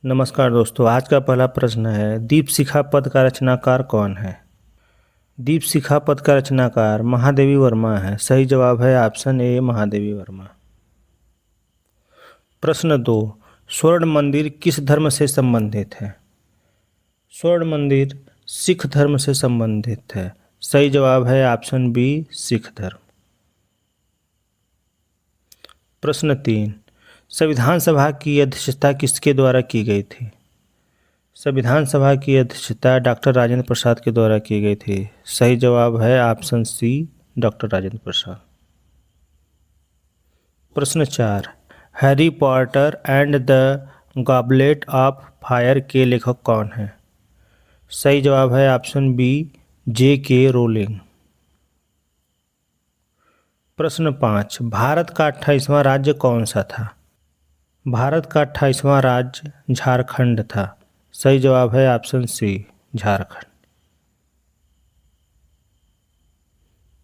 नमस्कार दोस्तों, आज का पहला प्रश्न है दीपशिखा पद का रचनाकार कौन है। दीपशिखा पद का रचनाकार महादेवी वर्मा है। सही जवाब है ऑप्शन ए महादेवी वर्मा। प्रश्न 2, स्वर्ण मंदिर किस धर्म से संबंधित है। स्वर्ण मंदिर सिख धर्म से संबंधित है। सही जवाब है ऑप्शन बी सिख धर्म। प्रश्न 3, संविधान सभा की अध्यक्षता किसके द्वारा की गई थी। संविधान सभा की अध्यक्षता डॉक्टर राजेंद्र प्रसाद के द्वारा की गई थी। सही जवाब है option C doctor Rajendra Prasad. प्रश्न 4, Harry Potter and the goblet of fire के लेखक कौन हैं। सही जवाब है ऑप्शन बी J.K. रोलिंग। प्रश्न 5, भारत का 28वां राज्य कौन सा था। भारत का 28वां राज्य झारखंड था। सही जवाब है ऑप्शन सी झारखंड।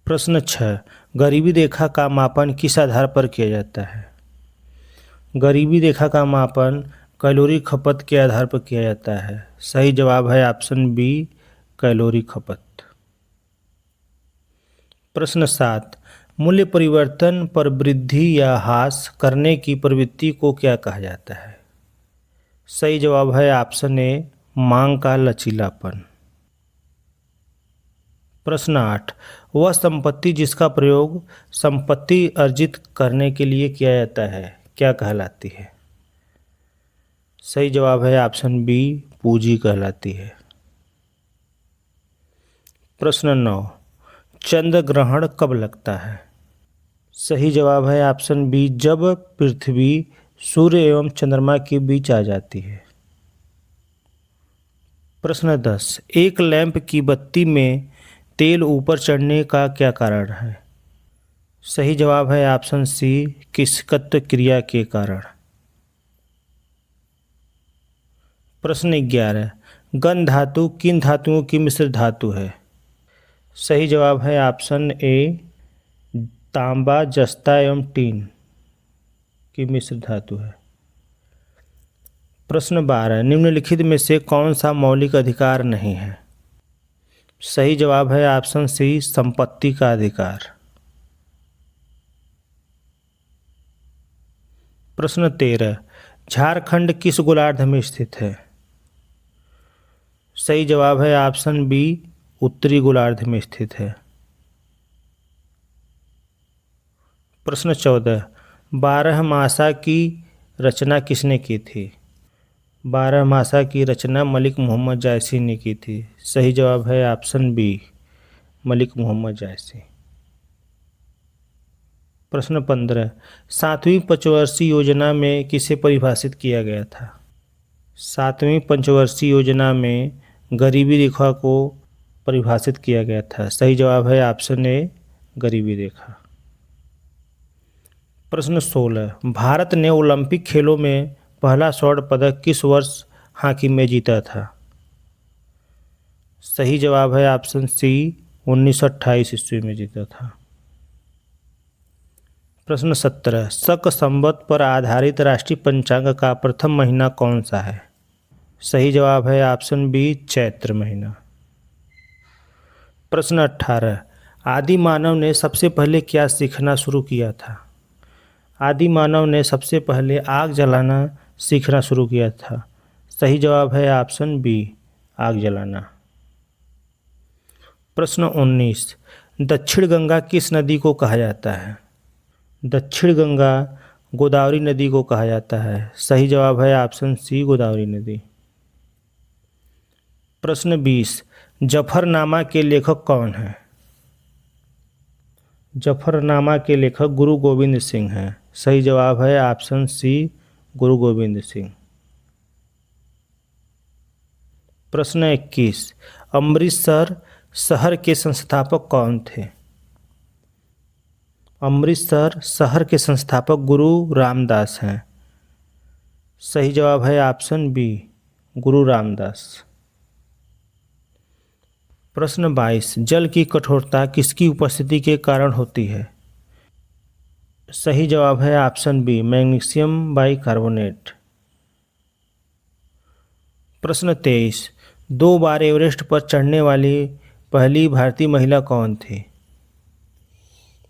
प्रश्न 6, गरीबी रेखा का मापन किस आधार पर किया जाता है। गरीबी रेखा का मापन कैलोरी खपत के आधार पर किया जाता है। सही जवाब है ऑप्शन बी कैलोरी खपत। प्रश्न 7, मूल्य परिवर्तन पर वृद्धि या ह्रास करने की प्रवृत्ति को क्या कहा जाता है। सही जवाब है ऑप्शन ए मांग का लचीलापन। प्रश्न 8, वह संपत्ति जिसका प्रयोग संपत्ति अर्जित करने के लिए किया जाता है क्या कहलाती है। सही जवाब है ऑप्शन बी पूंजी कहलाती है। प्रश्न 9, चंद्र ग्रहण कब लगता है। सही जवाब है ऑप्शन बी जब पृथ्वी सूर्य एवं चंद्रमा के बीच आ जाती है। प्रश्न 10, एक लैंप की बत्ती में तेल ऊपर चढ़ने का क्या कारण है। सही जवाब है ऑप्शन सी किसकत्व क्रिया के कारण। प्रश्न 11, गन धातु किन धातुओं की मिश्र धातु है। सही जवाब है ऑप्शन ए तांबा जस्ता एवं टीन की मिश्र धातु है। प्रश्न 12, निम्नलिखित में से कौन सा मौलिक अधिकार नहीं है। सही जवाब है ऑप्शन सी संपत्ति का अधिकार। प्रश्न 13, झारखंड किस गोलार्ध में स्थित है। सही जवाब है ऑप्शन बी उत्तरी गोलार्ध में स्थित है। प्रश्न 14, बारहमासा की रचना किसने की थी। बारहमासा की रचना मलिक मोहम्मद जायसी ने की थी। सही जवाब है ऑप्शन बी मलिक मोहम्मद जायसी। प्रश्न 15, 7वीं पंचवर्षीय योजना में किसे परिभाषित किया गया था। 7वीं पंचवर्षीय योजना में गरीबी रेखा को परिभाषित किया गया था। सही जवाब है ऑप्शन ए गरीबी रेखा। प्रश्न 16, भारत ने ओलंपिक खेलों में पहला स्वर्ण पदक किस वर्ष हॉकी में जीता था। सही जवाब है ऑप्शन सी 1928 ईस्वी में जीता था। प्रश्न 17, शक संवत पर आधारित राष्ट्रीय पंचांग का प्रथम महीना कौन सा है। सही जवाब है ऑप्शन बी चैत्र महीना। प्रश्न 18, आदि मानव ने सबसे पहले क्या सीखना शुरू किया था। आदि मानव ने सबसे पहले आग जलाना सीखना शुरू किया था। सही जवाब है ऑप्शन बी आग जलाना। प्रश्न 19, दक्षिण गंगा किस नदी को कहा जाता है। दक्षिण गंगा गोदावरी नदी को कहा जाता है। सही जवाब है ऑप्शन सी गोदावरी नदी। प्रश्न 20, जफरनामा के लेखक कौन हैं। जफरनामा के लेखक गुरु गोविंद सिंह हैं। सही जवाब है ऑप्शन सी गुरु गोविंद सिंह। प्रश्न 21, अमृतसर शहर के संस्थापक कौन थे। अमृतसर शहर के संस्थापक गुरु रामदास हैं। सही जवाब है ऑप्शन बी गुरु रामदास। प्रश्न 22, जल की कठोरता किसकी उपस्थिति के कारण होती है। सही जवाब है ऑप्शन बी मैग्नीशियम बाइकार्बोनेट। प्रश्न 23, 2 बार एवरेस्ट पर चढ़ने वाली पहली भारतीय महिला कौन थी?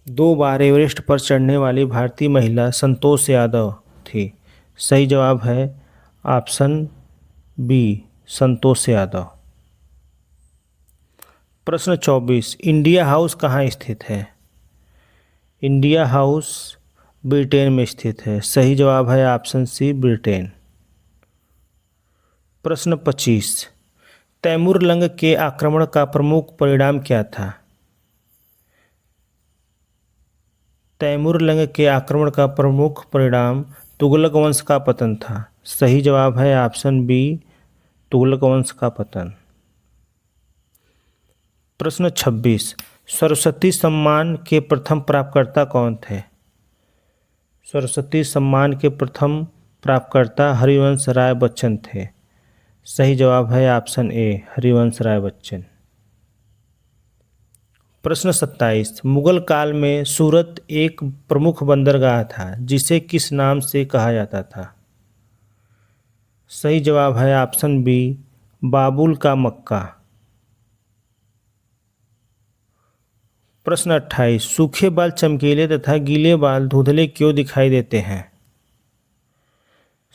2 बार एवरेस्ट पर चढ़ने वाली भारतीय महिला संतोष यादव थी। सही जवाब है ऑप्शन बी, संतोष यादव। प्रश्न 24, इंडिया हाउस कहाँ स्थित है? इंडिया हाउस ब्रिटेन में स्थित है। सही जवाब है ऑप्शन सी, ब्रिटेन। प्रश्न 25, तैमूर लंग के आक्रमण का प्रमुख परिणाम क्या था? तैमूर लंग के आक्रमण का प्रमुख परिणाम तुगलक वंश का पतन था। सही जवाब है ऑप्शन बी, तुगलक वंश का पतन। प्रश्न 26, सरस्वती सम्मान के प्रथम प्राप्तकर्ता कौन थे? सरस्वती सम्मान के प्रथम प्राप्तकर्ता हरिवंश राय बच्चन थे। सही जवाब है ऑप्शन ए, हरिवंश राय बच्चन। प्रश्न 27, मुगल काल में सूरत एक प्रमुख बंदरगाह था जिसे किस नाम से कहा जाता था? सही जवाब है ऑप्शन बी, बाबुल का मक्का। प्रश्न 28, सूखे बाल चमकीले तथा गीले बाल धुंधले क्यों दिखाई देते हैं?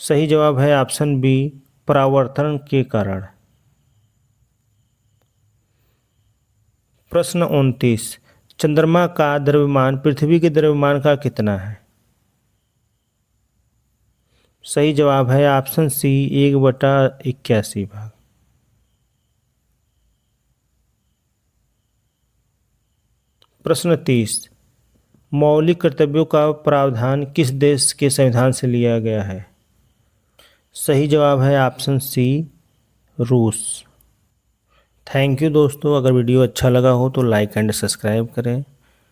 सही जवाब है ऑप्शन बी, परावर्तन के कारण। प्रश्न 29, चंद्रमा का द्रव्यमान पृथ्वी के द्रव्यमान का कितना है? सही जवाब है ऑप्शन सी, 1/81 भाग। प्रश्न 30, मौलिक कर्तव्यों का प्रावधान किस देश के संविधान से लिया गया है? सही जवाब है ऑप्शन सी, रूस। थैंक यू दोस्तों। अगर वीडियो अच्छा लगा हो तो लाइक एंड सब्सक्राइब करें।